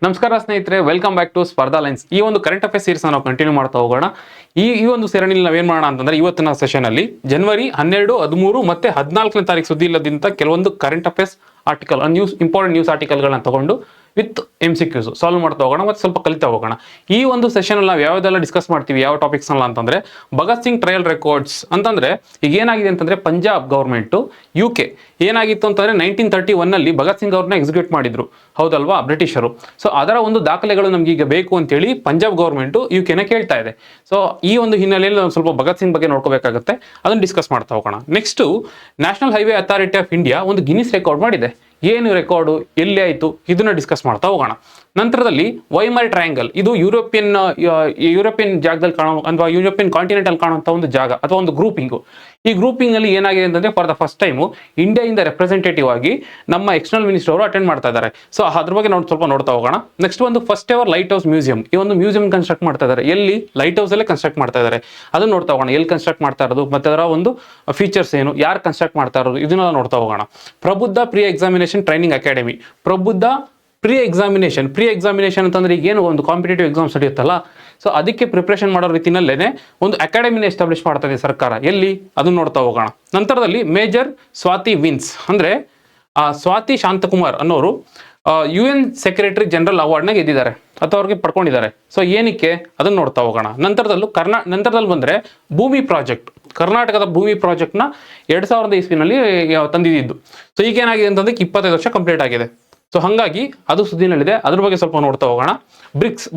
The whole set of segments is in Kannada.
ನಮಸ್ಕಾರ ಸ್ನೇಹಿತರೆ, ವೆಲ್ಕಮ್ ಬ್ಯಾಕ್ ಟು ಸ್ಪರ್ಧಾ ಲೈನ್ಸ್. ಈ ಒಂದು ಕರೆಂಟ್ ಅಫೇರ್ಸ್ ಸೀರೀಸ್ ನಾವು ಕಂಟಿನ್ಯೂ ಮಾಡ್ತಾ ಹೋಗೋಣ. ಈ ಒಂದು ಸರಣಿಯಲ್ಲಿ ನಾವೇನ್ ಮಾಡೋಣ ಅಂತಂದ್ರೆ, ಇವತ್ತಿನ ಸೆಷನ್ ಅಲ್ಲಿ ಜನವರಿ 12, 13 ಮತ್ತೆ 14ನೇ ತಾರೀಕು ಸುದ್ದಿ ಇಲ್ಲದಿಂದ ಕೆಲವೊಂದು current affairs article, important news ಆರ್ಟಿಕಲ್ಗಳನ್ನ ತಗೊಂಡು ವಿತ್ MCQs ಸಾಲ್ವ್ ಮಾಡ್ತಾ ಹೋಗೋಣ ಮತ್ತೆ ಸ್ವಲ್ಪ ಕಲಿತಾ ಹೋಗೋಣ. ಈ ಒಂದು ಸೆಷನ್ ಅಲ್ಲಿ ನಾವು ಯಾವ್ದೆಲ್ಲ ಡಿಸ್ಕಸ್ ಮಾಡ್ತೀವಿ, ಯಾವ ಟಾಪಿಕ್ಸ್ ಅಲ್ಲ ಅಂತಂದ್ರೆ, ಭಗತ್ ಸಿಂಗ್ ಟ್ರಯಲ್ ರೆಕಾರ್ಡ್ಸ್ ಅಂತಂದ್ರೆ ಈಗ ಏನಾಗಿದೆ ಅಂತಂದ್ರೆ, ಪಂಜಾಬ್ ಗವರ್ಮೆಂಟ್ UK ಏನಾಗಿತ್ತು ಅಂತಂದ್ರೆ 1931 ನಲ್ಲಿ ಭಗತ್ ಸಿಂಗ್ ಅವ್ರನ್ನ ಎಕ್ಸಿಕ್ಯೂಟ್ ಮಾಡಿದ್ರು, ಹೌದಲ್ವಾ, ಬ್ರಿಟಿಷರು. ಸೊ ಅದರ ಒಂದು ದಾಖಲೆಗಳು ನಮ್ಗೆ ಈಗ ಬೇಕು ಅಂತೇಳಿ ಪಂಜಾಬ್ ಗವರ್ಮೆಂಟ್ UKನ ಕೇಳ್ತಾ ಇದೆ. ಸೊ ಈ ಒಂದು ಹಿನ್ನೆಲೆಯಲ್ಲಿ ನಾವು ಸ್ವಲ್ಪ ಭಗತ್ ಸಿಂಗ್ ಬಗ್ಗೆ ನೋಡ್ಕೋಬೇಕಾಗುತ್ತೆ, ಅದನ್ನು ಡಿಸ್ಕಸ್ ಮಾಡ್ತಾ ಹೋಗೋಣ. Next, national highway authority of India ಒಂದು ಗಿನ್ನಿಸ್ ರೆಕಾರ್ಡ್ ಮಾಡಿದೆ. ಏನು ರೆಕಾರ್ಡು, ಎಲ್ಲಿ ಆಯಿತು, ಇದನ್ನ ಡಿಸ್ಕಸ್ ಮಾಡ್ತಾ ಹೋಗೋಣ. ನಂತರದಲ್ಲಿ ವೈಮರ್ ಟ್ರಯಾಂಗಲ್, ಇದು ಯುರೋಪಿಯನ್ ಜಾಗದಲ್ಲಿ ಕಾಣೋ ಅಥವಾ ಯುರೋಪಿಯನ್ ಕಾಂಟಿನೆಂಟ್ ಅಲ್ಲಿ ಕಾಣುವಂಥ ಒಂದು ಜಾಗ ಅಥವಾ ಒಂದು ಗ್ರೂಪಿಂಗು. ಈ ಗ್ರೂಪಿಂಗ್ ಅಲ್ಲಿ ಏನಾಗಿದೆ ಅಂತಂದ್ರೆ, ಫಾರ್ ದ ಫಸ್ಟ್ ಟೈಮು ಇಂಡಿಯಾದಿಂದ ರೆಪ್ರೆಸೆಂಟೇಟಿವ್ ಆಗಿ ನಮ್ಮ ಎಕ್ಸ್ಟರ್ನಲ್ ಮಿನಿಸ್ಟರ್ ಅವರು ಅಟೆಂಡ್ ಮಾಡ್ತಾ ಇದ್ದಾರೆ. ಸೊ ಅದ್ರ ಬಗ್ಗೆ ನಾವು ಸ್ವಲ್ಪ ನೋಡ್ತಾ ಹೋಗೋಣ. ನೆಕ್ಸ್ಟ್ ಒಂದು first ever light house museum, ಈ ಒಂದು ಮ್ಯೂಸಿಯಂ ಕನ್ಸ್ಟ್ರಕ್ಟ್ ಮಾಡ್ತಾ ಇದ್ದಾರೆ. ಎಲ್ಲಿ? ಲೈಟ್ ಹೌಸ್ ಅಲ್ಲೇ ಕನ್ಸ್ಟ್ರಕ್ಟ್ ಮಾಡ್ತಾ ಇದ್ದಾರೆ. ಅದನ್ನ ನೋಡ್ತಾ ಹೋಗೋಣ, ಎಲ್ಲಿ ಕನ್ಸ್ಟ್ರಕ್ಟ್ ಮಾಡ್ತಾ ಇರೋದು ಮತ್ತೆ ಅದರ ಒಂದು ಫೀಚರ್ಸ್ ಏನು, ಯಾರು ಕನ್ಸ್ಟ್ರಕ್ಟ್ ಮಾಡ್ತಾ ಇರೋದು, ಇದನ್ನೆಲ್ಲ ನೋಡ್ತಾ ಹೋಗೋಣ. ಪ್ರಬುದ್ಧ ಪ್ರೀ ಎಕ್ಸಾಮಿನೇಷನ್ ಟ್ರೈನಿಂಗ್ ಅಕಾಡೆಮಿ, ಪ್ರಬುದ್ಧ ಪ್ರೀ ಎಕ್ಸಾಮಿನೇಷನ್ ಅಂತಂದ್ರೆ ಈಗ ಏನು ಒಂದು ಕಾಂಪಿಟೇಟಿವ್ ಎಕ್ಸಾಮ್ಸ್ ನಡೆಯುತ್ತಲ್ಲ, ಸೊ ಅದಕ್ಕೆ ಪ್ರಿಪ್ರೇಷನ್ ಮಾಡೋ ರೀತಿಯಲ್ಲೇನೆ ಒಂದು ಅಕಾಡೆಮಿನ ಎಸ್ಟಾಬ್ಲಿಷ್ ಮಾಡ್ತಾ ಇದೆ ಸರ್ಕಾರ. ಎಲ್ಲಿ? ಅದನ್ನ ನೋಡ್ತಾ ಹೋಗೋಣ. ನಂತರದಲ್ಲಿ ಮೇಜರ್ ಸ್ವಾತಿ ವಿನ್ಸ್, ಅಂದ್ರೆ ಸ್ವಾತಿ ಶಾಂತಕುಮಾರ್ ಅನ್ನೋರು UN ಸೆಕ್ರೆಟರಿ ಜನರಲ್ ಅವಾರ್ಡ್ನ ಗೆದ್ದಿದ್ದಾರೆ ಅಥವಾ ಅವ್ರಿಗೆ ಪಡ್ಕೊಂಡಿದ್ದಾರೆ. ಸೊ ಏನಕ್ಕೆ, ಅದನ್ನ ನೋಡ್ತಾ ಹೋಗೋಣ. ನಂತರದಲ್ಲಿ ಬಂದ್ರೆ ಭೂಮಿ ಪ್ರಾಜೆಕ್ಟ್, ಕರ್ನಾಟಕದ ಭೂಮಿ ಪ್ರಾಜೆಕ್ಟ್ನ 2000 ಇಸ್ವಿನಲ್ಲಿ ತಂದಿದ್ದು. ಸೊ ಈಗ ಏನಾಗಿದೆ ಅಂತಂದ್ರೆ 25 ವರ್ಷ ಕಂಪ್ಲೀಟ್ ಆಗಿದೆ. ಸೊ ಹಾಗಾಗಿ ಅದು ಸುದ್ದಿನಲ್ಲಿದೆ, ಅದ್ರ ಬಗ್ಗೆ ಸ್ವಲ್ಪ ನೋಡ್ತಾ ಹೋಗೋಣ.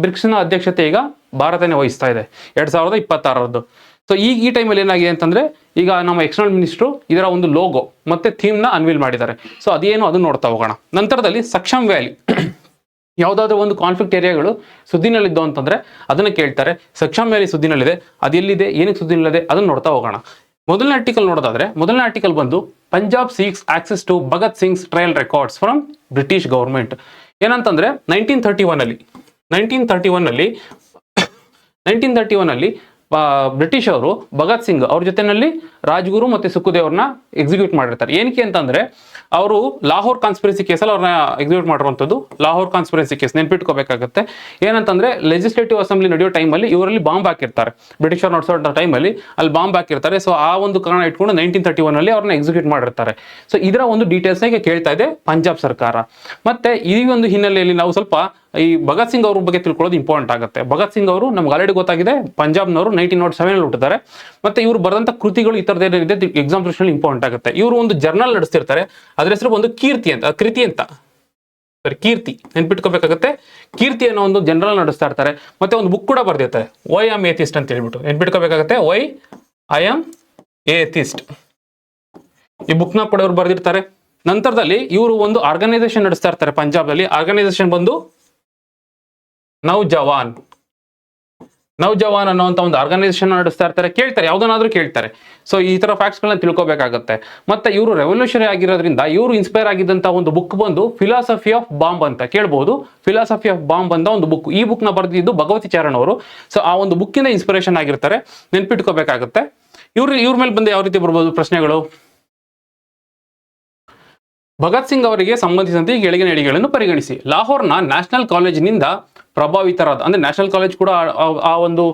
ಬ್ರಿಕ್ಸ್ನ ಅಧ್ಯಕ್ಷತೆ ಈಗ ಭಾರತನೇ ವಹಿಸ್ತಾ ಇದೆ 2026. ಸೊ ಈ ಟೈಮಲ್ಲಿ ಏನಾಗಿದೆ ಅಂತಂದ್ರೆ, ಈಗ ನಮ್ಮ ಎಕ್ಸ್ಟರ್ನಲ್ ಮಿನಿಸ್ಟ್ರು ಇದರ ಒಂದು ಲೋಗೋ ಮತ್ತೆ ಥೀಮ್ನ ಅನ್ವೀಲ್ ಮಾಡಿದ್ದಾರೆ. ಸೊ ಅದೇನು, ಅದನ್ನ ನೋಡ್ತಾ ಹೋಗೋಣ. ನಂತರದಲ್ಲಿ ಸಕ್ಷಮ್ ವ್ಯಾಲಿ, ಯಾವುದಾದ್ರೂ ಒಂದು ಕಾನ್ಫ್ಲಿಕ್ಟ್ ಏರಿಯಾಗಳು ಸುದ್ದಿನಲ್ಲಿದ್ದು ಅಂತಂದ್ರೆ ಅದನ್ನ ಕೇಳ್ತಾರೆ. ಸಕ್ಷಮ್ ವ್ಯಾಲಿ ಸುದ್ದಿನಲ್ಲಿದೆ, ಅದೆಲ್ಲಿದೆ, ಏನಕ್ಕೆ ಸುದ್ದಿನಲ್ಲಿದೆ, ಅದನ್ನ ನೋಡ್ತಾ ಹೋಗೋಣ. ಮೊದಲನೇ ಆರ್ಟಿಕಲ್ ಬಂದು Punjab seeks access to Bhagat Singh's trial records from British government. ಏನಂತಂದ್ರೆ 1931 ನಲ್ಲಿ ಬ್ರಿಟಿಷ್ ಅವರು ಭಗತ್ ಸಿಂಗ್ ಅವ್ರ ಜೊತೆನಲ್ಲಿ ರಾಜ್ಗುರು ಮತ್ತೆ ಸುಖದೇವ್ರನ್ನ ಎಕ್ಸಿಕ್ಯೂಟ್ ಮಾಡಿರ್ತಾರೆ. ಏನಕ್ಕೆ ಅಂತಂದ್ರೆ, ಅವರು ಲಾಹೋರ್ ಕಾನ್ಸ್ಪಿರಸಿ ಕೇಸಲ್ಲಿ ಅವ್ರನ್ನ ಎಕ್ಸಿಕ್ಯೂಟ್ ಮಾಡಿರುವಂಥದ್ದು. ಲಾಹೋರ್ ಕಾನ್ಸ್ಪಿರಸಿ ಕೇಸ್ ನೆನ್ಪಿಟ್ಕೋಬೇಕಾಗುತ್ತೆ. ಏನಂತಂದ್ರೆ, ಲೆಜಿಸ್ಲೇಟಿವ್ ಅಸೆಂಬ್ಲಿ ನಡೆಯೋ ಟೈಮಲ್ಲಿ ಇವರಲ್ಲಿ ಬಾಂಬ್ ಹಾಕಿರ್ತಾರೆ, ಬ್ರಿಟಿಷರ್ ನಡೆಸೋ ಟೈಮಲ್ಲಿ ಅಲ್ಲಿ ಬಾಂಬ್ ಹಾಕಿರ್ತಾರೆ. ಸೊ ಆ ಒಂದು ಕಾರಣ ಇಟ್ಕೊಂಡು 1931 ನಲ್ಲಿ ಅವ್ರನ್ನ ಎಕ್ಸಿಕ್ಯೂಟ್ ಮಾಡಿರ್ತಾರೆ. ಸೊ ಇದರ ಒಂದು ಡೀಟೇಲ್ಸ್ ಈಗ ಕೇಳ್ತಾ ಇದೆ ಪಂಜಾಬ್ ಸರ್ಕಾರ. ಮತ್ತೆ ಈ ಒಂದು ಹಿನ್ನೆಲೆಯಲ್ಲಿ ನಾವು ಸ್ವಲ್ಪ ಈ ಭಗತ್ ಸಿಂಗ್ ಅವ್ರ ಬಗ್ಗೆ ತಿಳ್ಕೊಳ್ಳೋದು ಇಂಪಾರ್ಟೆಂಟ್ ಆಗುತ್ತೆ. ಭಗತ್ ಸಿಂಗ್ ಅವರು ನಮ್ಗೆ ಆಲ್ರೆಡಿ ಗೊತ್ತಾಗಿದೆ, ಪಂಜಾಬ್ನವರು 1907 ಹುಟ್ಟಿದ್ದಾರೆ. ಮತ್ತೆ ಇವರು ಬರೆದಂತ ಕೃತಿಗಳು ಈ ಥರದ್ದು ಏನಿದೆ ಎಕ್ಸಾಮ್ ದೃಷ್ಟಿಯಲ್ಲಿ ಇಂಪಾರ್ಟೆಂಟ್ ಆಗುತ್ತೆ. ಇವರು ಒಂದು ಜರ್ನಲ್ ನಡೆಸ್ತಿರ್ತಾರೆ, ಅದ್ರ ಹೆಸರು ಒಂದು ಕೀರ್ತಿ ನೆನ್ಪಿಟ್ಕೋಬೇಕಾಗುತ್ತೆ. ಕೀರ್ತಿ ಅನ್ನೋ ಒಂದು ಜನರಲ್ ನಡೆಸ್ತಾ ಇರ್ತಾರೆ. ಮತ್ತೆ ಒಂದು ಬುಕ್ ಕೂಡ ಬರ್ದಿರ್ತಾರೆ, ವೈ ಆಮ್ ಏಥಿಸ್ಟ್ ಅಂತ ಹೇಳ್ಬಿಟ್ಟು ನೆನ್ಪಿಟ್ಕೋಬೇಕಾಗುತ್ತೆ. ವೈ ಐ ಆಮ್ ಏಥಿಸ್ಟ್, ಈ ಬುಕ್ನ ಕೂಡ ಇವ್ರು ಬರ್ದಿರ್ತಾರೆ. ನಂತರದಲ್ಲಿ ಇವರು ಒಂದು ಆರ್ಗನೈಸೇಷನ್ ನಡೆಸ್ತಾ ಇರ್ತಾರೆ ಪಂಜಾಬ್ ಅಲ್ಲಿ. ಆರ್ಗನೈಸೇಷನ್ ಬಂದು ನೌಜವಾನ್ ಅನ್ನೋಂಥ ಒಂದು ಆರ್ಗನೈಸೇಷನ್ ನಡೆಸ್ತಾ ಇರ್ತಾರೆ. ಕೇಳ್ತಾರೆ, ಯಾವ್ದನ್ನಾದ್ರೂ ಕೇಳ್ತಾರೆ. ಸೊ ಈ ತರ ಫ್ಯಾಕ್ಟ್ಸ್ಗಳನ್ನ ತಿಳ್ಕೊಬೇಕಾಗತ್ತೆ. ಮತ್ತೆ ಇವರು ರೆವಲ್ಯೂಷನರಿ ಆಗಿರೋದ್ರಿಂದ ಇವರು ಇನ್ಸ್ಪೈರ್ ಆಗಿದ್ದಂತ ಒಂದು ಬುಕ್ ಬಂದು ಫಿಲಾಸಫಿ ಆಫ್ ಬಾಂಬ್ ಅಂತ ಕೇಳಬಹುದು. ಫಿಲಾಸಫಿ ಆಫ್ ಬಾಂಬ್ ಅಂತ ಒಂದು ಬುಕ್, ಈ ಬುಕ್ ನ ಬರೆದಿದ್ದು ಭಗವತಿ ಚರಣ್ ಅವರು. ಸೊ ಆ ಒಂದು ಬುಕ್ಕಿಂದ ಇನ್ಸ್ಪಿರೇಷನ್ ಆಗಿರ್ತಾರೆ, ನೆನ್ಪಿಟ್ಕೋಬೇಕಾಗತ್ತೆ. ಇವ್ರ ಮೇಲೆ ಬಂದು ಯಾವ ರೀತಿ ಬರ್ಬೋದು ಪ್ರಶ್ನೆಗಳು. ಭಗತ್ ಸಿಂಗ್ ಅವರಿಗೆ ಸಂಬಂಧಿಸಿದಂತೆ ಈ ಕೆಳಗಿನ ಹೇಳಿಕೆಗಳನ್ನು ಪರಿಗಣಿಸಿ. ಲಾಹೋರ್ನ ನ್ಯಾಷನಲ್ ಕಾಲೇಜಿನಿಂದ ಪ್ರಭಾವಿತರಾದ, ಅಂದ್ರೆ ನ್ಯಾಷನಲ್ ಕಾಲೇಜ್ ಕೂಡ ಆ ಒಂದು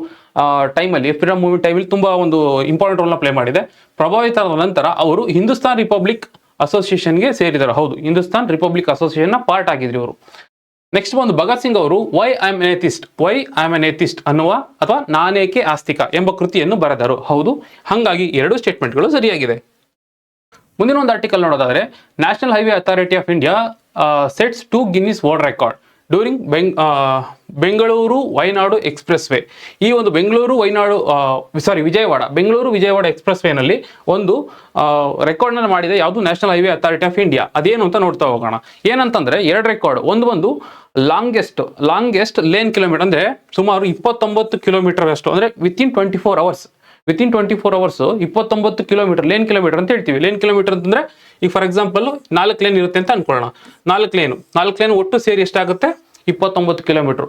ಟೈಮಲ್ಲಿ, ಫ್ರೀಡಮ್ ಮೂವಿ ಟೈಮಲ್ಲಿ ತುಂಬಾ ಒಂದು ಇಂಪಾರ್ಟೆಂಟ್ ರೋಲ್ನ ಪ್ಲೇ ಮಾಡಿದೆ. ಪ್ರಭಾವಿತರಾದ ನಂತರ ಅವರು ಹಿಂದೂಸ್ತಾನ್ ರಿಪಬ್ಲಿಕ್ ಅಸೋಸಿಯೇಷನ್ಗೆ ಸೇರಿದರು. ಹೌದು, ಹಿಂದೂಸ್ತಾನ್ ರಿಪಬ್ಲಿಕ್ ಅಸೋಸಿಯೇಷನ್ ನ ಪಾರ್ಟ್ ಆಗಿದ್ರು ಇವರು. ನೆಕ್ಸ್ಟ್ ಒಂದು ಭಗತ್ ಸಿಂಗ್ ಅವರು ವೈ ಐ ಆಮ್ ಎನ್ ಏಥಿಸ್ಟ್ ಅನ್ನುವ ಅಥವಾ ನಾನೇಕೆ ಆಸ್ತಿಕ ಎಂಬ ಕೃತಿಯನ್ನು ಬರೆದರು. ಹೌದು, ಹಾಗಾಗಿ 2 ಸ್ಟೇಟ್ಮೆಂಟ್ಗಳು ಸರಿಯಾಗಿದೆ. ಮುಂದಿನ ಒಂದು ಆರ್ಟಿಕಲ್ ನೋಡೋದಾದ್ರೆ, national highway authority of India sets 2 Guinness world record during Bengaluru Wayanad express way. ಈ ಒಂದು ಬೆಂಗಳೂರು ವಿಜಯವಾಡ ಎಕ್ಸ್ಪ್ರೆಸ್ ವೇನಲ್ಲಿ ಒಂದು ರೆಕಾರ್ಡ್ನ ಮಾಡಿದೆ. ಯಾವುದು? National highway authority of India. ಅದೇನು ಅಂತ ನೋಡ್ತಾ ಹೋಗೋಣ. ಏನಂತಂದ್ರೆ 2 ರೆಕಾರ್ಡ್. ಒಂದು ಲಾಂಗೆಸ್ಟ್ ಲೇನ್ ಕಿಲೋಮೀಟರ್, ಅಂದ್ರೆ ಸುಮಾರು 29 ಕಿಲೋಮೀಟರ್ ಅಷ್ಟು, ಅಂದ್ರೆ within 24 hours 29 kilometre lane kilometre ಅಂತ ಹೇಳ್ತೀವಿ. ಲೇನ್ ಕಿಲೋಮೀಟರ್ ಅಂತಂದ್ರೆ ಈಗ ಫಾರ್ ಎಕ್ಸಾಂಪಲ್ 4 ಲೇನ್ ಇರುತ್ತೆ ಅಂತ ಅನ್ಕೊಳ್ಳೋಣ. 4 ಲೇನ್ ಒಟ್ಟು ಸೇರಿ ಎಷ್ಟಾಗುತ್ತೆ? 29 ಕಿಲೋಮೀಟರ್.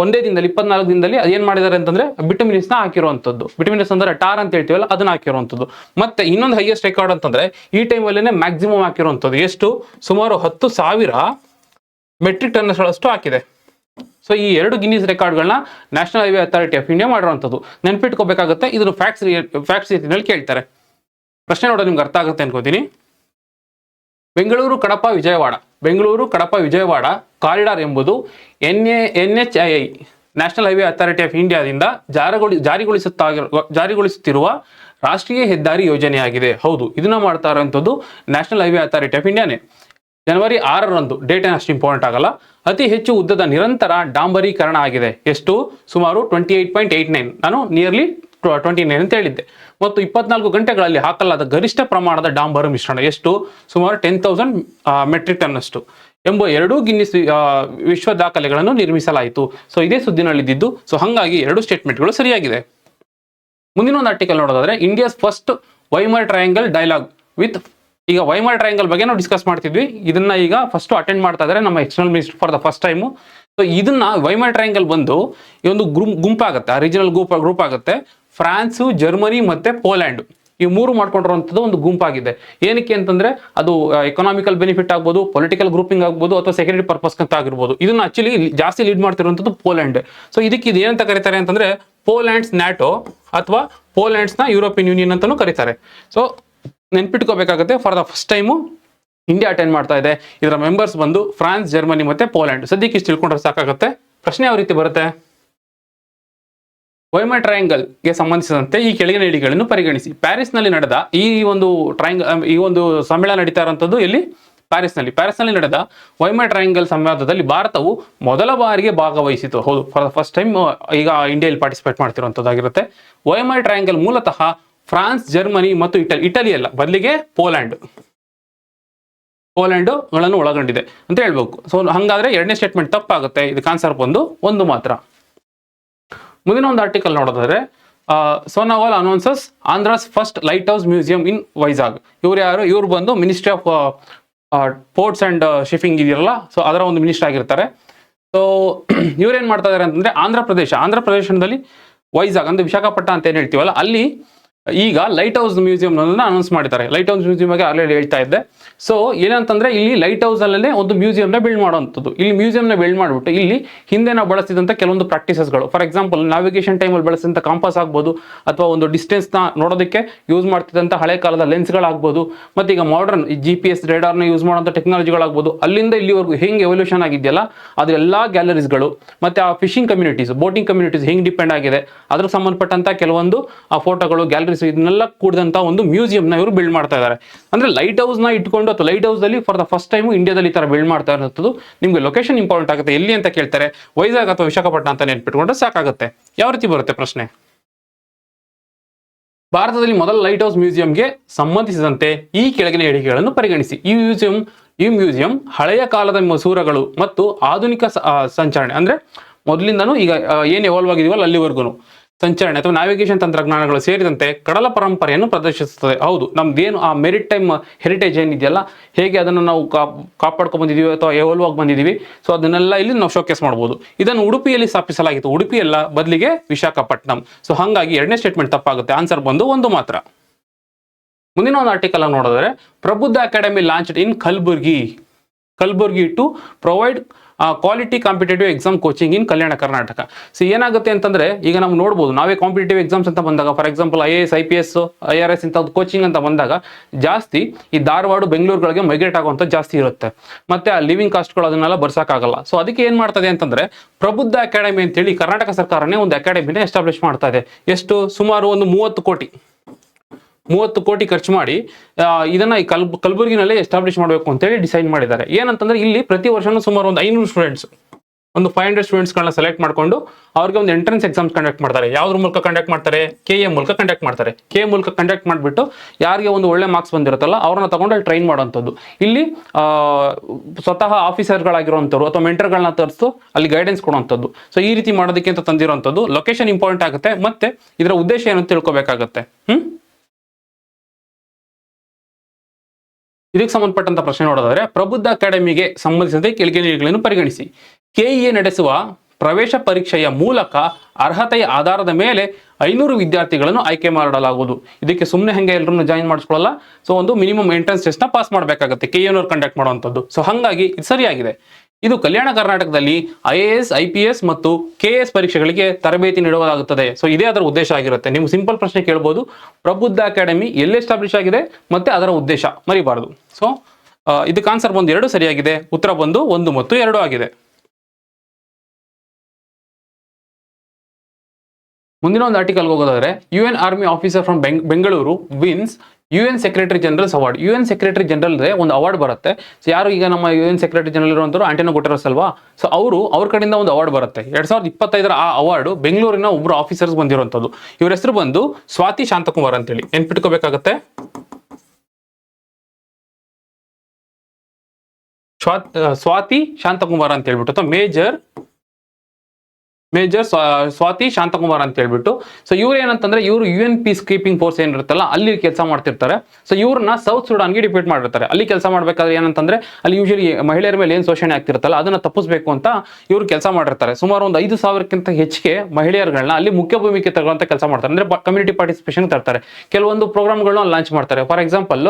ಒಂದೇ ದಿನದಲ್ಲಿ 24 ದಿನದಲ್ಲಿ ಅದೇನ್ ಮಾಡಿದ್ದಾರೆ ಅಂತಂದ್ರೆ ಬಿಟುಮಿನಸ್ ನ ಹಾಕಿರುವಂತದ್ದು. ಬಿಟುಮಿನಸ್ ಅಂದ್ರೆ ಟಾರ್ ಅಂತ ಹೇಳ್ತೀವಲ್ಲ, ಅದನ್ನ ಹಾಕಿರುವಂತದ್ದು. ಮತ್ತೆ ಇನ್ನೊಂದು ಹೈಯೆಸ್ಟ್ ರೆಕಾರ್ಡ್ ಅಂತಂದ್ರೆ ಈ ಟೈಮ್ ಅಲ್ಲೇನೆ ಮ್ಯಾಕ್ಸಿಮಮ್ ಹಾಕಿರುವಂತದ್ದು. ಎಷ್ಟು? ಸುಮಾರು 10,000 ಮೆಟ್ರಿಕ್ ಟನ್ಗಳಷ್ಟು ಹಾಕಿದೆ. ಸೊ ಈ 2 ಗಿನ್ನಿಸ್ ರೆಕಾರ್ಡ್ಗಳನ್ನ national highway authority of India ಮಾಡಿರುವಂಥದ್ದು. ನೆನ್ಪಿಟ್ಕೋಬೇಕಾಗುತ್ತೆ, ಇದನ್ನು ಫ್ಯಾಕ್ಟ್ಸ್ ರೀತಿಯಲ್ಲಿ ಕೇಳ್ತಾರೆ. ಪ್ರಶ್ನೆ ನೋಡೋದು ನಿಮ್ಗೆ ಅರ್ಥ ಆಗುತ್ತೆ ಅನ್ಕೋತೀನಿ. ಬೆಂಗಳೂರು ಕಡಪ ವಿಜಯವಾಡ ಕಾರಿಡಾರ್ ಎಂಬುದು NHAI national highway authority of ಇಂಡಿಯಾದಿಂದ ಜಾರಿಗೊಳಿಸುತ್ತಿರುವ ರಾಷ್ಟ್ರೀಯ ಹೆದ್ದಾರಿ ಯೋಜನೆಯಾಗಿದೆ. ಹೌದು, ಇದನ್ನ ಮಾಡ್ತಾ ಇರುವಂಥದ್ದು ನ್ಯಾಷನಲ್ ಹೈವೇ ಅಥಾರಿಟಿ ಆಫ್ ಇಂಡಿಯಾನೇ. ಜನವರಿ 6ರಂದು, ಡೇಟ್ ಏನು ಅಷ್ಟು ಇಂಪಾರ್ಟೆಂಟ್ ಆಗಲ್ಲ, ಅತಿ ಹೆಚ್ಚು ಉದ್ದದ ನಿರಂತರ ಡಾಂಬರೀಕರಣ ಆಗಿದೆ. ಎಷ್ಟು? ಸುಮಾರು 28.89, ನಾನು ನಿಯರ್ಲಿ 29 ಅಂತ ಹೇಳಿದ್ದೆ. ಮತ್ತು 24 ಗಂಟೆಗಳಲ್ಲಿ ಹಾಕಲಾದ ಗರಿಷ್ಠ ಪ್ರಮಾಣದ ಡಾಂಬರು ಮಿಶ್ರಣ ಎಷ್ಟು? ಸುಮಾರು 10,000 ಮೆಟ್ರಿಕ್ ಟನ್ ಅಷ್ಟು ಎಂಬ 2 ಗಿನ್ನಿಸ್ ವಿಶ್ವ ದಾಖಲೆಗಳನ್ನು ನಿರ್ಮಿಸಲಾಯಿತು. ಸೊ ಇದೇ ಸುದ್ದಿನಲ್ಲಿದ್ದು, ಸೊ ಹಾಗಾಗಿ 2 ಸ್ಟೇಟ್ಮೆಂಟ್ಗಳು ಸರಿಯಾಗಿದೆ. ಮುಂದಿನ ಒಂದು ಆರ್ಟಿಕಲ್ ನೋಡೋದಾದ್ರೆ, India's first Weimar triangle dialogue with, ಈಗ ವೈಮರ್ ಟ್ರಯಾಂಗಲ್ ಬಗ್ಗೆ ನಾವು ಡಿಸ್ಕಸ್ ಮಾಡ್ತಿದ್ವಿ, ಇದನ್ನ ಈಗ ಫಸ್ಟ್ ಅಟೆಂಡ್ ಮಾಡ್ತಾ ಇದ್ದಾರೆ ನಮ್ಮ external minister for the first time. So ಇದನ್ನ ವೈಮರ್ ಟ್ರಯಾಂಗಲ್ ಬಂದು ಈ ಒಂದು ಗುಂಪಾಗುತ್ತೆ, ರೀಜನಲ್ ಗ್ರೂಪ್ ಆಗುತ್ತೆ. ಫ್ರಾನ್ಸು, ಜರ್ಮನಿ ಮತ್ತೆ ಪೋಲ್ಯಾಂಡ್ ಈ 3 ಮಾಡ್ಕೊಂಡಿರುವಂಥದ್ದು ಒಂದು ಗುಂಪಾಗಿದೆ. ಏನಕ್ಕೆ ಅಂತಂದ್ರೆ ಅದು ಎಕನಾಮಿಕಲ್ ಬೆನಿಫಿಟ್ ಆಗ್ಬೋದು, ಪೊಲಿಟಿಕಲ್ ಗ್ರೂಪಿಂಗ್ ಆಗ್ಬೋದು, ಅಥವಾ ಸೆಕ್ಯೂರಿಟಿ ಪರ್ಪಸ್ ಅಂತ ಆಗಿರ್ಬೋದು. ಇದನ್ನ ಆಕ್ಚುಲಿ ಜಾಸ್ತಿ ಲೀಡ್ ಮಾಡ್ತಿರುವಂಥದ್ದು ಪೋಲ್ಯಾಂಡ್. ಸೊ ಇದಕ್ಕೆ ಇದು ಏನಂತ ಕರೀತಾರೆ ಅಂತಂದ್ರೆ ಪೋಲ್ಯಾಂಡ್ಸ್ ನ್ಯಾಟೋ ಅಥವಾ ಪೋಲ್ಯಾಂಡ್ಸ್ನ ಯುರೋಪಿಯನ್ ಯೂನಿಯನ್ ಅಂತಾನೂ ಕರೀತಾರೆ. ಸೊ ನೆನ್ಪಿಟ್ಕೋಬೇಕಾಗುತ್ತೆ, for the first time India attend ಮಾಡ್ತಾ ಇದೆ. ಇದರ ಮೆಂಬರ್ಸ್ ಬಂದು ಫ್ರಾನ್ಸ್, ಜರ್ಮನಿ ಮತ್ತೆ ಪೋಲ್ಯಾಂಡ್. ಸದ್ಯಕ್ಕೆ ಇಷ್ಟು ತಿಳ್ಕೊಂಡ್ರೆ ಸಾಕಾಗುತ್ತೆ. ಪ್ರಶ್ನೆ ಯಾವ ರೀತಿ ಬರುತ್ತೆ? ವೈಮರ್ ಟ್ರಯಾಂಗಲ್ಗೆ ಸಂಬಂಧಿಸಿದಂತೆ ಈ ಕೆಳಗಿನ ಹೇಳಿಕೆಗಳನ್ನು ಪರಿಗಣಿಸಿ. ಪ್ಯಾರಿಸ್ನಲ್ಲಿ ನಡೆದ ಈ ಒಂದು ಸಮ್ಮೇಳನ ನಡೀತಾ ಇರುವಂಥದ್ದು ಎಲ್ಲಿ? ಪ್ಯಾರಿಸ್ನಲ್ಲಿ ನಡೆದ ವೈಮರ್ ಟ್ರಯಾಂಗಲ್ ಸಂವಾದದಲ್ಲಿ ಭಾರತವು ಮೊದಲ ಬಾರಿಗೆ ಭಾಗವಹಿಸಿತು. ಹೌದು, ಫಾರ್ ದ ಫಸ್ಟ್ ಟೈಮ್ ಈಗ ಇಂಡಿಯಾದಲ್ಲಿ ಪಾರ್ಟಿಸಿಪೇಟ್ ಮಾಡ್ತಿರುವಂಥದ್ದಾಗಿರುತ್ತೆ. ವೈಮರ್ ಟ್ರಯಾಂಗಲ್ ಮೂಲತಃ ಫ್ರಾನ್ಸ್, ಜರ್ಮನಿ ಮತ್ತು ಇಟಲಿ ಅಲ್ಲ, ಬದಲಿಗೆ ಪೋಲ್ಯಾಂಡ್ಗಳನ್ನು ಒಳಗೊಂಡಿದೆ ಅಂತ ಹೇಳ್ಬೇಕು. ಸೊ ಹಾಗಾದ್ರೆ 2ನೇ ಸ್ಟೇಟ್ಮೆಂಟ್ ತಪ್ಪಾಗುತ್ತೆ. ಇದಕ್ಕೆ ಆನ್ಸರ್ ಬಂದು 1 ಮಾತ್ರ. ಮುಂದಿನ ಒಂದು ಆರ್ಟಿಕಲ್ ನೋಡೋದಾದ್ರೆ, Sonowal announces Andhra's first lighthouse museum in Vizag. ಇವ್ರು ಯಾರು? ಇವ್ರು ಬಂದು ministry of ports and shipping ಇದೆಯಲ್ಲ, ಸೊ ಅದರ ಒಂದು ಮಿನಿಸ್ಟರ್ ಆಗಿರ್ತಾರೆ. ಸೊ ಇವ್ರೇನ್ ಮಾಡ್ತಾ ಇದಾರೆ ಅಂತಂದ್ರೆ, ಆಂಧ್ರ ಪ್ರದೇಶದಲ್ಲಿ ವೈಜಾಗ್ ಅಂದ್ರೆ ವಿಶಾಖಪಟ್ಟಣ ಅಂತ ಏನ್ ಹೇಳ್ತೀವಲ್ಲ, ಅಲ್ಲಿ ಈಗ ಲೈಟ್ ಹೌಸ್ ಮ್ಯೂಸಿಯಂ ಅನೌನ್ಸ್ ಮಾಡಿದ್ದಾರೆ. ಲೈಟ್ ಹೌಸ್ ಮ್ಯೂಸಿಯಂ ಬಗ್ಗೆ ಆಲ್ರೆಡಿ ಹೇಳ್ತಾ ಇದ್ದೆ. ಸೊ ಏನಂತಂದ್ರೆ, ಇಲ್ಲಿ ಲೈಟ್ ಹೌಸ್ ಅಲ್ಲೇ ಒಂದು ಮ್ಯೂಸಿಯಂನ ಬಿಲ್ಡ್ ಮಾಡುವಂಥದ್ದು. ಇಲ್ಲಿ ಮ್ಯೂಸಿಯಂನ ಬಿಲ್ಡ್ ಮಾಡಿಬಿಟ್ಟು ಇಲ್ಲಿ ಹಿಂದೆ ನಾವು ಬಳಸಿದಂಥ ಕೆಲವೊಂದು ಪ್ರಾಕ್ಟೀಸಸ್ಗಳು, ಫಾರ್ ಎಕ್ಸಾಂಪಲ್ ನಾವಿಗೇಷನ್ ಟೈಮಲ್ಲಿ ಬಳಸಿದಂಥ ಕಾಂಪಾಸ್ ಆಗ್ಬೋದು, ಅಥವಾ ಒಂದು ಡಿಸ್ಟೆನ್ಸ್ನ ನೋಡೋದಕ್ಕೆ ಯೂಸ್ ಮಾಡ್ತಿದ್ದಂಥ ಹಳೆ ಕಾಲದ ಲೆನ್ಸ್ಗಳಾಗ್ಬೋದು, ಮತ್ತು ಈಗ ಮಾಡರ್ನ್ GPS ರೇಡಾರ್ನ ಯೂಸ್ ಮಾಡೋಂಥ ಟೆಕ್ನಾಲಜಿಗಳಾಗ್ಬೋದು. ಅಲ್ಲಿಂದ ಇಲ್ಲಿವರೆಗೂ ಹೆಂಗೆ ಎವಲ್ಯೂಷನ್ ಆಗಿದೆಯಲ್ಲ, ಅದೆಲ್ಲ ಗ್ಯಾಲರೀಸ್ಗಳು ಮತ್ತು ಆ ಫಿಶಿಂಗ್ ಕಮ್ಯುನಿಟೀಸ್, ಬೋಟಿಂಗ್ ಕಮ್ಯುನಿಟೀಸ್ ಹೆಂಗೆ ಡಿಪೆಂಡ್ ಆಗಿದೆ, ಅದ್ರ ಸಂಬಂಧಪಟ್ಟಂಥ ಕೆಲವೊಂದು ಆ ಫೋಟೋಗಳು, ಗ್ಯಾಲರೀಸ್, ಇದನ್ನೆಲ್ಲ ಕೂಡಿದಂಥ ಒಂದು ಮ್ಯೂಸಿಯಂನ ಇವರು ಬಿಲ್ಡ್ ಮಾಡ್ತಾ ಇದ್ದಾರೆ. ಅಂದ್ರೆ ಲೈಟ್ ಹೌಸ್ನ ಇಟ್ಕೊಂಡು, ಅಥವಾ ಲೈಟ್ ಹೌಸ್ ಅಲ್ಲಿ ಫಾರ್ ದ ಫಸ್ಟ್ ಟೈಮ್ ಇಂಡಿಯಾದಲ್ಲಿ ಈ ತರ ಬಿಲ್ಡ್ ಮಾಡ್ತಾ ಇರೋದು. ನಿಮ್ಗೆ ಲೊಕೇಶನ್ ಇಂಪಾರ್ಟೆಂಟ್ ಆಗುತ್ತೆ. ಎಲ್ಲಿ ಅಂತ ಕೇಳ್ತಾರೆ, ವೈಜಾಗ್ ಅಥವಾ ವಿಶಾಖಪಟ್ಟಣ ಅಂತ ನೆನ್ಪಿಟ್ಕೊಂಡ್ರೆ ಸಾಕಾಗುತ್ತೆ. ಯಾವ ರೀತಿ ಬರುತ್ತೆ ಪ್ರಶ್ನೆ? ಭಾರತದಲ್ಲಿ ಮೊದಲ ಲೈಟ್ ಹೌಸ್ ಮ್ಯೂಸಿಯಂಗೆ ಸಂಬಂಧಿಸಿದಂತೆ ಈ ಕೆಳಗಿನ ಹೇಳಿಕೆಗಳನ್ನು ಪರಿಗಣಿಸಿ. ಈ ಮ್ಯೂಸಿಯಂ ಹಳೆಯ ಕಾಲದ ಮಸೂರಗಳು ಮತ್ತು ಆಧುನಿಕ ಸಂಚರಣೆ, ಅಂದ್ರೆ ಮೊದಲಿಂದನೂ ಈಗ ಏನು ಎವಾಲ್ವ್ ಆಗಿದೀವಲ್ಲ ಅಲ್ಲಿವರೆಗೂ ಸಂಚರಣೆ ಅಥವಾ ನ್ಯಾವಿಗೇಷನ್ ತಂತ್ರಜ್ಞಾನಗಳು ಸೇರಿದಂತೆ ಕಡಲ ಪರಂಪರೆಯನ್ನು ಪ್ರದರ್ಶಿಸುತ್ತದೆ. ಹೌದು, ನಮ್ದೇನು ಆ ಮೆರಿಟ್ ಟೈಮ್ ಹೆರಿಟೇಜ್ ಏನಿದೆಯಲ್ಲ, ಹೇಗೆ ಅದನ್ನು ನಾವು ಕಾಪಾಡ್ಕೊಂಡು ಬಂದಿದ್ದೀವಿ ಅಥವಾ ಎವಾಲ್ವ್ ಆಗಿ ಬಂದಿದ್ದೀವಿ, ಸೊ ಅದನ್ನೆಲ್ಲ ಇಲ್ಲಿ ನಾವು ಶೋಕೇಸ್ ಮಾಡ್ಬೋದು. ಇದನ್ನು ಉಡುಪಿಯಲ್ಲಿ ಸ್ಥಾಪಿಸಲಾಗಿತ್ತು. ಉಡುಪಿ ಅಲ್ಲ, ಬದಲಿಗೆ ವಿಶಾಖಪಟ್ಟಣಂ. ಸೊ ಹಾಗಾಗಿ 2ನೇ ಸ್ಟೇಟ್ಮೆಂಟ್ ತಪ್ಪಾಗುತ್ತೆ. ಆನ್ಸರ್ ಬಂದು 1 ಮಾತ್ರ. ಮುಂದಿನ ಒಂದು ಆರ್ಟಿಕಲ್ ನೋಡಿದ್ರೆ, Prabuddha academy launched in Kalaburagi to provide quality competitive exam coaching in Kalyana Karnataka. So ಏನಾಗುತ್ತೆ ಅಂತಂದ್ರೆ, ಈಗ ನಾವು ನೋಡ್ಬೋದು, ನಾವೇ ಕಾಂಪಿಟೇಟಿವ್ ಎಕ್ಸಾಮ್ಸ್ ಅಂತ ಬಂದಾಗ, for example IAS, IPS, IRS ಇಂಥದ್ದು ಕೋಚಿಂಗ್ ಅಂತ ಬಂದಾಗ ಜಾಸ್ತಿ ಈ ಧಾರವಾಡ, ಬೆಂಗಳೂರುಗಳಿಗೆ ಮೈಗ್ರೇಟ್ ಆಗುವಂಥ ಜಾಸ್ತಿ ಇರುತ್ತೆ. ಮತ್ತೆ ಆ ಲಿವಿಂಗ್ ಕಾಸ್ಟ್ಗಳು ಅದನ್ನೆಲ್ಲ ಬರ್ಸೋಕ್ಕಾಗಲ್ಲ. ಸೊ ಅದಕ್ಕೆ ಏನು ಮಾಡ್ತದೆ ಅಂತಂದ್ರೆ, ಪ್ರಬುದ್ಧ ಅಕಾಡೆಮಿ ಅಂತೇಳಿ ಕರ್ನಾಟಕ ಸರ್ಕಾರನೇ ಒಂದು ಅಕಾಡೆಮಿನ ಎಸ್ಟಾಬ್ಲಿಷ್ ಮಾಡ್ತಾ ಇದೆ. ಎಷ್ಟು? ಸುಮಾರು ಒಂದು 30 ಕೋಟಿ ಖರ್ಚು ಮಾಡಿ ಇದನ್ನ ಈ ಕಲಬುರಗಿನಲ್ಲಿ ಎಸ್ಟಾಬ್ಲಿಷ್ ಮಾಡಬೇಕು ಅಂತೇಳಿ ಡಿಸೈಡ್ ಮಾಡಿದ್ದಾರೆ. ಏನಂತಂದ್ರೆ, ಇಲ್ಲಿ ಪ್ರತಿ ವರ್ಷನೂ ಸುಮಾರು ಒಂದು 500 ಸ್ಟೂಡೆಂಟ್ಸ್, ಒಂದು 500 ಸ್ಟೂಡೆಂಟ್ಸ್ಗಳನ್ನ ಸೆಲೆಕ್ಟ್ ಮಾಡಿಕೊಂಡು ಅವ್ರಿಗೆ ಒಂದು ಎಂಟ್ರೆನ್ಸ್ ಎಕ್ಸಾಮ್ಸ್ ಕಂಡಕ್ಟ್ ಮಾಡ್ತಾರೆ. ಯಾವ್ದ್ರ ಮೂಲಕ ಕಂಡಕ್ಟ್ ಮಾಡ್ತಾರೆ? KA ಮೂಲಕ ಕಂಡಕ್ಟ್ ಮಾಡ್ತಾರೆ. KA ಮೂಲಕ ಕಂಡಕ್ಟ್ ಮಾಡಿಬಿಟ್ಟು ಯಾರಿಗೆ ಒಂದು ಒಳ್ಳೆ ಮಾರ್ಕ್ಸ್ ಬಂದಿರುತ್ತಲ್ಲ ಅವ್ರನ್ನ ತಗೊಂಡು ಅಲ್ಲಿ ಟ್ರೈನ್ ಮಾಡುವಂಥದ್ದು. ಇಲ್ಲಿ ಸ್ವತಃ ಆಫೀಸರ್ಗಳಾಗಿರುವಂಥವ್ರು ಅಥವಾ ಮೆಂಟರ್ಗಳನ್ನ ತರಿಸು ಅಲ್ಲಿ ಗೈಡೆನ್ಸ್ ಕೊಡುವಂಥದ್ದು. ಸೊ ಈ ರೀತಿ ಮಾಡೋದಕ್ಕೆ ಅಂತ ತಂದಿರುವಂಥದ್ದು. ಲೊಕೇಶನ್ ಇಂಪಾರ್ಟೆಂಟ್ ಆಗುತ್ತೆ, ಮತ್ತೆ ಇದರ ಉದ್ದೇಶ ಏನು ಅಂತ ತಿಳ್ಕೊಬೇಕಾಗತ್ತೆ. ಇದಕ್ಕೆ ಸಂಬಂಧಪಟ್ಟಂತ ಪ್ರಶ್ನೆ ನೋಡೋದಾದ್ರೆ, ಪ್ರಬುದ್ಧ ಅಕಾಡೆಮಿಗೆ ಸಂಬಂಧಿಸಿದಂತೆ ಕೆಳಗಿನ ಪರಿಗಣಿಸಿ. KEA ನಡೆಸುವ ಪ್ರವೇಶ ಪರೀಕ್ಷೆಯ ಮೂಲಕ ಅರ್ಹತೆಯ ಆಧಾರದ ಮೇಲೆ 500 ವಿದ್ಯಾರ್ಥಿಗಳನ್ನು ಆಯ್ಕೆ ಮಾಡಲಾಗುವುದು. ಇದಕ್ಕೆ ಸುಮ್ಮನೆ ಹೆಂಗೆ ಎಲ್ಲರನ್ನು ಜಾಯಿನ್ ಮಾಡಿಸ್ಕೊಳ್ಳಲ್ಲ. ಸೊ ಒಂದು ಮಿನಿಮಮ್ ಎಂಟ್ರೆನ್ಸ್ ಟೆಸ್ಟ್ ನ ಪಾಸ್ ಮಾಡಬೇಕಾಗುತ್ತೆ KEA ಕಂಡಕ್ಟ್ ಮಾಡುವಂಥದ್ದು. ಸೊ ಹಾಗಾಗಿ ಇದು ಸರಿಯಾಗಿದೆ. ಇದು ಕಲ್ಯಾಣ ಕರ್ನಾಟಕದಲ್ಲಿ IAS IPS ಮತ್ತು KS ಪರೀಕ್ಷೆಗಳಿಗೆ ತರಬೇತಿ ನೀಡಲಾಗುತ್ತದೆ. ಸೊ ಇದೇ ಅದರ ಉದ್ದೇಶ ಆಗಿರುತ್ತೆ. ನೀವು ಸಿಂಪಲ್ ಪ್ರಶ್ನೆ ಕೇಳ್ಬೋದು, ಪ್ರಬುದ್ಧ ಅಕಾಡೆಮಿ ಎಲ್ಲಿ ಎಸ್ಟಾಬ್ಲಿಷ್ ಆಗಿದೆ ಮತ್ತೆ ಅದರ ಉದ್ದೇಶ ಮರಿಬಾರದು. ಸೊ ಇದಕ್ಕೆ ಆನ್ಸರ್ ಬಂದು 2 ಸರಿಯಾಗಿದೆ, ಉತ್ತರ ಬಂದು 1 ಮತ್ತು 2 ಆಗಿದೆ. ಮುಂದಿನ ಒಂದು ಆರ್ಟಿಕಲ್ ಹೋಗೋದಾದ್ರೆ, UN army officer from Bengaluru wins UN secretary general's award. UN secretary general ಒಂದು ಅವಾರ್ಡ್ ಬರುತ್ತೆ. ಸೊ ಯಾರು ಈಗ ನಮ್ಮ UN ಸೆಕ್ರೆಟರಿ ಜನರಲ್ ಇರುವಂತರು ಆಂಟೋನಿಯೋ ಗುಟೆರಸ್ ಅಲ್ವಾ, ಸೊ ಅವ್ರ ಕಡೆಯಿಂದ ಒಂದು ಅವಾರ್ಡ್ ಬರುತ್ತೆ 2025 ಆ ಅವಾರ್ಡ್ ಬೆಂಗಳೂರಿನ ಒಬ್ರು ಆಫೀಸರ್ಸ್ ಬಂದಿರುವಂತದ್ದು. ಇವ್ರ ಹೆಸರು ಬಂದು ಸ್ವಾತಿ ಶಾಂತಕುಮಾರ್ ಅಂತೇಳಿ ನೆನ್ಪಿಟ್ಕೋಬೇಕಾಗತ್ತೆ. ಸ್ವಾತಿ ಶಾಂತಕುಮಾರ್ ಅಂತ ಹೇಳ್ಬಿಟ್ಟು, ಅಥವಾ ಮೇಜರ್ ಸ್ವಾತಿ ಶಾಂತಕುಮಾರ್ ಅಂತ ಹೇಳ್ಬಿಟ್ಟು. ಸೊ ಇವ್ರು ಏನಂತಂದ್ರೆ, ಇವರು UN ಪೀಸ್ ಕೀಪಿಂಗ್ ಫೋರ್ಸ್ ಏನಿರುತ್ತಲ್ಲ ಅಲ್ಲಿ ಕೆಲಸ ಮಾಡ್ತಿರ್ತಾರೆ. ಸೊ ಇವ್ರನ್ನ ಸೌತ್ ಸುಡಾನ್ಗೆ ಡಿಪ್ಯೂಟ್ ಮಾಡಿರ್ತಾರೆ. ಅಲ್ಲಿ ಕೆಲಸ ಮಾಡ್ಬೇಕಾದ್ರೆ ಏನಂತಂದ್ರೆ, ಅಲ್ಲಿ ಯೂಶಲಿ ಮಹಿಳೆಯರ ಮೇಲೆ ಏನು ಶೋಷಣೆ ಆಗ್ತಿರುತ್ತಲ್ಲ ಅದನ್ನ ತಪ್ಪಿಸ್ಬೇಕು ಅಂತ ಇವ್ರು ಕೆಲಸ ಮಾಡಿರ್ತಾರೆ. ಸುಮಾರು ಒಂದು 5,000ಕ್ಕಿಂತ ಹೆಚ್ಚಿಗೆ ಮಹಿಳೆಯರುಗಳನ್ನ ಅಲ್ಲಿ ಮುಖ್ಯ ಭೂಮಿಕೆ ತಗೊಳ್ಳೋಂತ ಕೆಲಸ ಮಾಡ್ತಾರೆ. ಅಂದ್ರೆ ಕಮ್ಯುನಿಟಿ ಪಾರ್ಟಿಸಿಪೇಷನ್ ತರ್ತಾರೆ. ಕೆಲವೊಂದು ಪ್ರೋಗ್ರಾಮ್ಗಳನ್ನ ಲಾಂಚ್ ಮಾಡ್ತಾರೆ. For example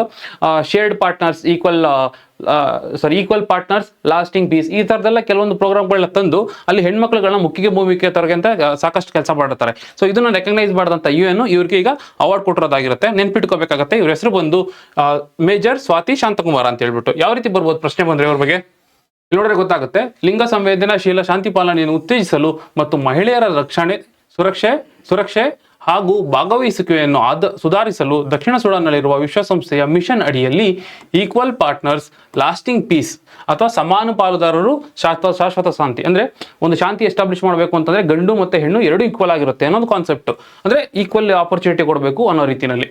shared partners equal partners lasting peace, ಈ ತರದೆಲ್ಲ ಕೆಲವೊಂದು ಪ್ರೋಗ್ರಾಮ್ಗಳನ್ನ ತಂದು ಅಲ್ಲಿ ಹೆಣ್ಮಕ್ಳುಗಳನ್ನ ಮುಖ್ಯ ಭೂಮಿಕೆ ತರಗೆ ಅಂತ ಸಾಕಷ್ಟು ಕೆಲಸ ಮಾಡಿರ್ತಾರೆ. ಸೊ ಇದನ್ನ ರೆಕಗ್ನೈಸ್ ಮಾಡಿದಂತ UN ಇವ್ರಿಗೆ ಈಗ ಅವಾರ್ಡ್ ಕೊಟ್ಟಿರೋದಾಗಿರುತ್ತೆ. ನೆನ್ಪಿಟ್ಕೋಬೇಕಾಗತ್ತೆ. ಇವ್ರ ಹೆಸರು ಬಂದು ಮೇಜರ್ ಸ್ವಾತಿ ಶಾಂತಕುಮಾರ್ ಅಂತ ಹೇಳ್ಬಿಟ್ಟು. ಯಾವ ರೀತಿ ಬರ್ಬೋದು ಪ್ರಶ್ನೆ ಬಂದ್ರೆ ಇವ್ರ ಬಗ್ಗೆ ಇಲ್ಲಿ ನೋಡಿದ್ರೆ ಗೊತ್ತಾಗುತ್ತೆ. ಲಿಂಗ ಸಂವೇದನಾಶೀಲ ಶಾಂತಿ ಪಾಲನೆಯನ್ನು ಉತ್ತೇಜಿಸಲು ಮತ್ತು ಮಹಿಳೆಯರ ರಕ್ಷಣೆ ಸುರಕ್ಷೆ ಹಾಗೂ ಭಾಗವಹಿಸುವಿಕೆಯನ್ನು ಸುಧಾರಿಸಲು ದಕ್ಷಿಣ ಸುಡಾನ್ನಲ್ಲಿರುವ ವಿಶ್ವಸಂಸ್ಥೆಯ ಮಿಷನ್ ಅಡಿಯಲ್ಲಿ ಈಕ್ವಲ್ ಪಾರ್ಟ್ನರ್ಸ್ ಲಾಸ್ಟಿಂಗ್ ಪೀಸ್ ಅಥವಾ ಸಮಾನ ಪಾಲುದಾರರು ಶಾಶ್ವತ ಶಾಂತಿ, ಅಂದ್ರೆ ಒಂದು ಶಾಂತಿ ಎಸ್ಟಾಬ್ಲಿಷ್ ಮಾಡಬೇಕು ಅಂತಂದ್ರೆ ಗಂಡು ಮತ್ತೆ ಹೆಣ್ಣು ಎರಡು ಈಕ್ವಲ್ ಆಗಿರುತ್ತೆ ಅನ್ನೋದು ಕಾನ್ಸೆಪ್ಟ್. ಅಂದ್ರೆ ಈಕ್ವಲ್ ಆಪರ್ಚುನಿಟಿ ಕೊಡಬೇಕು ಅನ್ನೋ ರೀತಿಯಲ್ಲಿ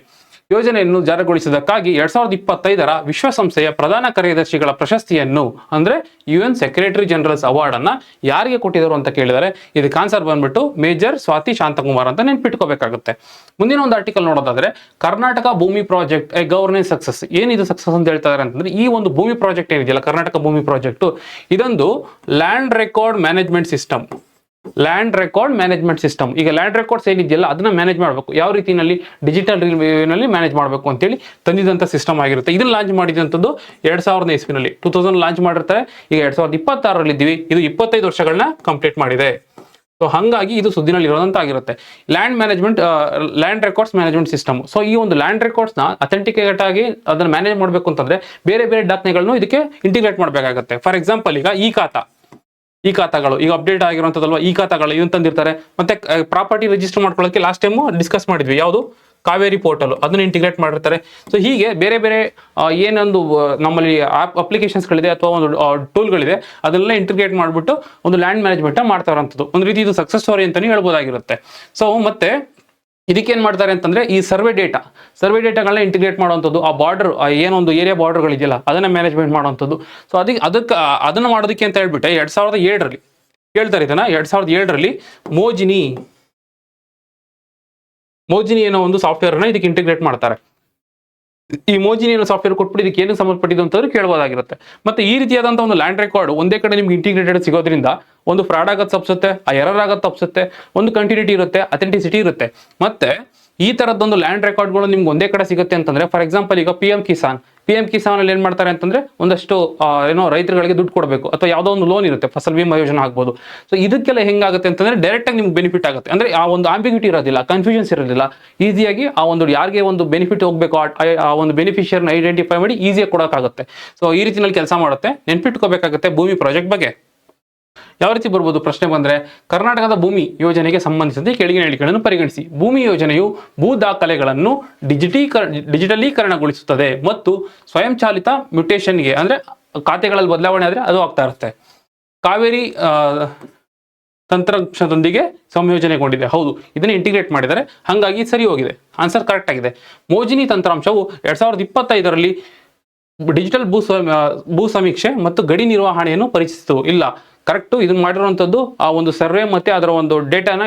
ಯೋಜನೆಯನ್ನು ಜಾರಿಗೊಳಿಸಿದ್ದಕ್ಕಾಗಿ 2025 ವಿಶ್ವಸಂಸ್ಥೆಯ ಪ್ರಧಾನ ಕಾರ್ಯದರ್ಶಿಗಳ ಪ್ರಶಸ್ತಿಯನ್ನು, ಅಂದ್ರೆ UN ಸೆಕ್ರೆಟರಿ ಜನರಲ್ಸ್ ಅವಾರ್ಡ್ ಅನ್ನ ಯಾರಿಗೆ ಕೊಟ್ಟಿದ್ದಾರೆ ಅಂತ ಕೇಳಿದರೆ ಇದಕ್ಕೆ ಆನ್ಸರ್ ಬಂದ್ಬಿಟ್ಟು ಮೇಜರ್ ಸ್ವಾತಿ ಶಾಂತಕುಮಾರ್ ಅಂತ ನೆನ್ಪಿಟ್ಕೋಬೇಕಾಗುತ್ತೆ. ಮುಂದಿನ ಒಂದು ಆರ್ಟಿಕಲ್ ನೋಡೋದಾದ್ರೆ, ಕರ್ನಾಟಕ ಭೂಮಿ ಪ್ರಾಜೆಕ್ಟ್ ಎ ಗವರ್ನೆನ್ಸ್ ಸಕ್ಸಸ್. ಏನಿದು ಸಕ್ಸಸ್ ಅಂತ ಹೇಳ್ತಾ ಇದ್ದಾರೆ ಅಂತಂದ್ರೆ, ಈ ಒಂದು ಭೂಮಿ ಪ್ರಾಜೆಕ್ಟ್ ಏನಿದೆಯಲ್ಲ ಕರ್ನಾಟಕ ಭೂಮಿ ಪ್ರಾಜೆಕ್ಟ್, ಇದೊಂದು ಲ್ಯಾಂಡ್ ರೆಕಾರ್ಡ್ ಮ್ಯಾನೇಜ್ಮೆಂಟ್ ಸಿಸ್ಟಮ್. ಈಗ ಲ್ಯಾಂಡ್ ರೆಕಾರ್ಡ್ಸ್ ಏನಿದೆಯಲ್ಲ ಅದನ್ನ ಮ್ಯಾನೇಜ್ ಮಾಡಬೇಕು. ಯಾವ ರೀತಿಯಲ್ಲಿ ಡಿಜಿಟಲ್ ನಲ್ಲಿ ಮ್ಯಾನೇಜ್ ಮಾಡಬೇಕು ಅಂತೇಳಿ ತಂದಿದಂತ ಸಿಸ್ಟಮ್ ಆಗಿರುತ್ತೆ. ಇದನ್ನ ಲಾಂಚ್ ಮಾಡಿದಂಥದ್ದು 2000 ಇಸ್ವಿನಲ್ಲಿ 2000 ಲಾಂಚ್ ಮಾಡಿರ್ತಾರೆ. ಈಗ 2026 ಇದ್ದೀವಿ. ಇದು 25 ವರ್ಷಗಳನ್ನ ಕಂಪ್ಲೀಟ್ ಮಾಡಿದೆ. ಸೊ ಹಾಗಾಗಿ ಇದು ಸುದ್ದಿನಲ್ಲಿ ಇರೋದಂತಾಗಿರುತ್ತೆ. Land records management system. So ಈ ಒಂದು ಲ್ಯಾಂಡ್ ರೆಕಾರ್ಡ್ಸ್ ನ ಅಥೆಂಟಿಕೇಟ್ ಆಗಿ ಅದನ್ನ ಮ್ಯಾನೇಜ್ ಮಾಡಬೇಕು ಅಂತಂದ್ರೆ ಬೇರೆ ದಾಖಲೆಗಳನ್ನು ಇದಕ್ಕೆ ಇಂಟಿಗ್ರೇಟ್ ಮಾಡಬೇಕಾಗುತ್ತೆ. ಫಾರ್ ಎಕ್ಸಾಂಪಲ್ ಈಗ ಈ ಖಾತಾಗಳು ಈಗ ಅಪ್ಡೇಟ್ ಆಗಿರುವಂತದಲ್ವಾ, ಈ ಖಾತಾಗಳು ಇದನ್ನ ತಂದಿರ್ತಾರೆ. ಮತ್ತೆ ಪ್ರಾಪರ್ಟಿ ರಿಜಿಸ್ಟರ್ ಮಾಡ್ಕೊಳ್ಳೋಕೆ ಲಾಸ್ಟ್ ಟೈಮ್ ಡಿಸ್ಕಸ್ ಮಾಡಿದ್ವಿ, ಯಾವುದು ಕಾವೇರಿ ಪೋರ್ಟಲ್, ಅದನ್ನ ಇಂಟಿಗ್ರೇಟ್ ಮಾಡಿರ್ತಾರೆ. ಸೊ ಹೀಗೆ ಬೇರೆ ಏನೊಂದು ನಮ್ಮಲ್ಲಿ ಅಪ್ಲಿಕೇಶನ್ಸ್ಗಳಿದೆ ಅಥವಾ ಒಂದು ಟೂಲ್ಗಳಿದೆ ಅದನ್ನೆಲ್ಲ ಇಂಟಿಗ್ರೇಟ್ ಮಾಡಿಬಿಟ್ಟು ಒಂದು ಲ್ಯಾಂಡ್ ಮ್ಯಾನೇಜ್ಮೆಂಟ್ ಮಾಡ್ತಾ ಇರೋಂಥದ್ದು. ಒಂದು ರೀತಿ ಇದು ಸಕ್ಸಸ್ ಸ್ಟೋರಿ ಅಂತಾನೆ ಹೇಳ್ಬೋದಾಗಿರುತ್ತೆ. ಸೊ ಮತ್ತೆ ಇದಕ್ಕೆ ಏನ್ ಮಾಡ್ತಾರೆ ಅಂತಂದ್ರೆ, ಈ ಸರ್ವೆ ಡೇಟಾಗಳನ್ನ ಇಂಟಿಗ್ರೇಟ್ ಮಾಡುವಂಥದ್ದು, ಆ ಬಾರ್ಡರ್ ಏನೊಂದು ಏರಿಯಾ ಬಾರ್ಡರ್ಗಳಿದೆಯಲ್ಲ ಅದನ್ನ ಮ್ಯಾನೇಜ್ಮೆಂಟ್ ಮಾಡುವಂಥದ್ದು. ಸೊ ಅದನ್ನ ಮಾಡೋದಕ್ಕೆ ಅಂತ ಹೇಳ್ಬಿಟ್ಟೆ 2007ರಲ್ಲಿ ಹೇಳ್ತಾರೆ ಇದನ್ನ. 2007ರಲ್ಲಿ ಮೋಜಿನಿ ಏನೋ ಒಂದು ಸಾಫ್ಟ್ವೇರ್ ಅನ್ನ ಇದಕ್ಕೆ ಇಂಟಿಗ್ರೇಟ್ ಮಾಡ್ತಾರೆ. ಈ ಮೋಜಿನಿ ಏನೋ ಸಾಫ್ಟ್ವೇರ್ ಕೊಟ್ಬಿಟ್ಟು ಇದಕ್ಕೆ ಏನು ಸಂಬಂಧಪಟ್ಟಿದ್ದು ಅಂತಂದ್ರೆ ಕೇಳಬಹುದಾಗಿರುತ್ತೆ. ಮತ್ತೆ ಈ ರೀತಿಯಾದಂತಹ ಒಂದು ಲ್ಯಾಂಡ್ ರೆಕಾರ್ಡ್ ಒಂದೇ ಕಡೆ ನಿಮ್ಗೆ ಇಂಟಿಗ್ರೇಟೆಡ್ ಸಿಗೋದ್ರಿಂದ ಒಂದು ಫ್ರಾಡ್ ಆಗೋದು ತಪ್ಪಿಸುತ್ತೆ, ಆ ಎರರ್ ಆಗೋದು ತಪ್ಪಿಸುತ್ತೆ, ಒಂದು ಕಂಟಿನ್ಯೂಟಿ ಇರುತ್ತೆ, ಅಥೆಂಟಿಸಿಟಿ ಇರುತ್ತೆ. ಮತ್ತೆ ಈ ತರದೊಂದು ಲ್ಯಾಂಡ್ ರೆಕಾರ್ಡ್ಗಳು ನಿಮ್ಗೆ ಒಂದೇ ಕಡೆ ಸಿಗುತ್ತೆ ಅಂತಂದ್ರೆ, ಫಾರ್ ಎಕ್ಸಾಂಪಲ್ ಈಗ PM ಕಿಸಾನ್ ಅಲ್ಲಿ ಏನ್ ಮಾಡ್ತಾರೆ ಅಂತಂದ್ರೆ ಒಂದಷ್ಟು ರೈತರುಗಳಿಗೆ ದುಡ್ಡು ಕೊಡಬೇಕು, ಅಥವಾ ಯಾವುದೋ ಒಂದು ಲೋನ್ ಇರುತ್ತೆ, ಫಸಲ್ ಬಿಮಾ ಯೋಜನೆ ಆಗ್ಬೋದು. ಸೊ ಇದಕ್ಕೆಲ್ಲ ಹೆಂಗಾಗುತ್ತೆ ಅಂತಂದ್ರೆ ಡೈರೆಕ್ಟ್ ಆಗಿ ನಿಮ್ಗೆ ಬೆನಿಫಿಟ್ ಆಗುತ್ತೆ. ಅಂದ್ರೆ ಆ ಒಂದು ಆಂಬಿಗ್ಯೂಟಿ ಇರೋದಿಲ್ಲ, ಕನ್ಫ್ಯೂಷನ್ಸ್ ಇರೋದಿಲ್ಲ. ಈಸಿಯಾಗಿ ಆ ಒಂದು ಯಾರಿಗೆ ಒಂದು ಬೆನಿಫಿಟ್ ಹೋಗ್ಬೇಕು ಆ ಒಂದು ಬೆನಿಫಿಷಿಯರ್ನ ಐಡೆಂಟಿಫೈ ಮಾಡಿ ಈಸಿಯಾಗಿ ಕೊಡೋಕ್ಕಾಗುತ್ತೆ. ಸೊ ಈ ರೀತಿಯಲ್ಲಿ ಕೆಲಸ ಮಾಡುತ್ತೆ. ನೆನ್ಪಿಟ್ಕೋಬೇಕಾಗುತ್ತೆ ಭೂಮಿ ಪ್ರಾಜೆಕ್ಟ್ ಬಗ್ಗೆ. ಯಾವ ರೀತಿ ಬರ್ಬೋದು ಪ್ರಶ್ನೆ ಬಂದ್ರೆ, ಕರ್ನಾಟಕದ ಭೂಮಿ ಯೋಜನೆಗೆ ಸಂಬಂಧಿಸಿದಂತೆ ಕೆಳಗಿನ ಹೇಳಿಕೆಗಳನ್ನು ಪರಿಗಣಿಸಿ. ಭೂಮಿ ಯೋಜನೆಯು ಭೂ ದಾಖಲೆಗಳನ್ನು ಡಿಜಿಟಲೀಕರಣಗೊಳಿಸುತ್ತದೆ ಮತ್ತು ಸ್ವಯಂಚಾಲಿತ ಮ್ಯೂಟೇಷನ್ಗೆ, ಅಂದ್ರೆ ಖಾತೆಗಳಲ್ಲಿ ಬದಲಾವಣೆ ಆದ್ರೆ ಅದು ಆಗ್ತಾ ಇರುತ್ತೆ. ಕಾವೇರಿ ತಂತ್ರಾಂಶದೊಂದಿಗೆ ಸಂಯೋಜನೆಗೊಂಡಿದೆ. ಹೌದು, ಇದನ್ನ ಇಂಟಿಗ್ರೇಟ್ ಮಾಡಿದ್ದಾರೆ, ಹಾಗಾಗಿ ಸರಿ ಹೋಗಿದೆ, ಆನ್ಸರ್ ಕರೆಕ್ಟ್ ಆಗಿದೆ. ಮೋಜಿನಿ ತಂತ್ರಾಂಶವು 2025ರಲ್ಲಿ ಡಿಜಿಟಲ್ ಭೂ ಸಮೀಕ್ಷೆ ಮತ್ತು ಗಡಿ ನಿರ್ವಹಣೆಯನ್ನು ಪರಿಚಯಿಸಿತು. ಇಲ್ಲ, ಕರೆಕ್ಟು, ಇದನ್ನ ಮಾಡಿರುವಂಥದ್ದು ಆ ಒಂದು ಸರ್ವೆ ಮತ್ತೆ ಅದರ ಒಂದು ಡೇಟಾನ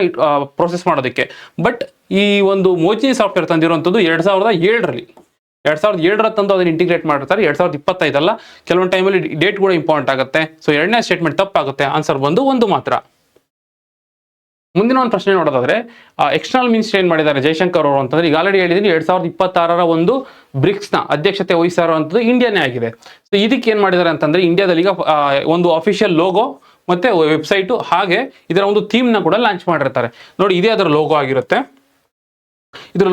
ಪ್ರೊಸೆಸ್ ಮಾಡೋದಕ್ಕೆ. ಬಟ್ ಈ ಒಂದು ಮೋಜಿನಿ ಸಾಫ್ಟ್ವೇರ್ ತಂದಿರುವಂಥದ್ದು 2007 ತಂದು ಅದನ್ನ ಇಂಟಿಗ್ರೇಟ್ ಮಾಡಿರ್ತಾರೆ. 2025 ಅಲ್ಲ, ಕೆಲವೊಂದು ಟೈಮಲ್ಲಿ ಡೇಟ್ ಕೂಡ ಇಂಪಾರ್ಟೆಂಟ್ ಆಗುತ್ತೆ. ಸೊ ಎರಡನೇ ಸ್ಟೇಟ್ಮೆಂಟ್ ತಪ್ಪಾಗುತ್ತೆ, ಆನ್ಸರ್ ಬಂದು 1 ಮಾತ್ರ. ಮುಂದಿನ ಒಂದು ಪ್ರಶ್ನೆ ನೋಡೋದಾದ್ರೆ ಎಕ್ಸ್ಟರ್ನಲ್ ಮಿನಿಸ್ಟರ್ ಏನ್ ಮಾಡಿದ್ದಾರೆ ಜೈಶಂಕರ್ ಅವರು ಅಂತಂದ್ರೆ, ಈಗ ಆಲ್ರೆಡಿ ಹೇಳಿದೀನಿ 2026 ಒಂದು ಬ್ರಿಕ್ಸ್ ನ ಅಧ್ಯಕ್ಷತೆ ವಹಿಸ್ತಾ ಇರುವಂತದ್ದು ಇಂಡಿಯಾನೇ ಆಗಿದೆ. ಸೊ ಇದಕ್ಕೆ ಏನ್ ಮಾಡಿದ್ದಾರೆ ಅಂತಂದ್ರೆ, ಇಂಡಿಯಾದಲ್ಲಿ ಈಗ ಒಂದು ಅಫಿಷಿಯಲ್ ಲೋಗೋ ಮತ್ತೆ ವೆಬ್ಸೈಟ್ ಹಾಗೆ ಇದರ ಒಂದು ಥೀಮ್ ನ ಕೂಡ ಲಾಂಚ್ ಮಾಡಿರ್ತಾರೆ. ನೋಡಿ, ಇದೇ ಅದರ ಲೋಗೋ ಆಗಿರುತ್ತೆ. ಇದ್ರ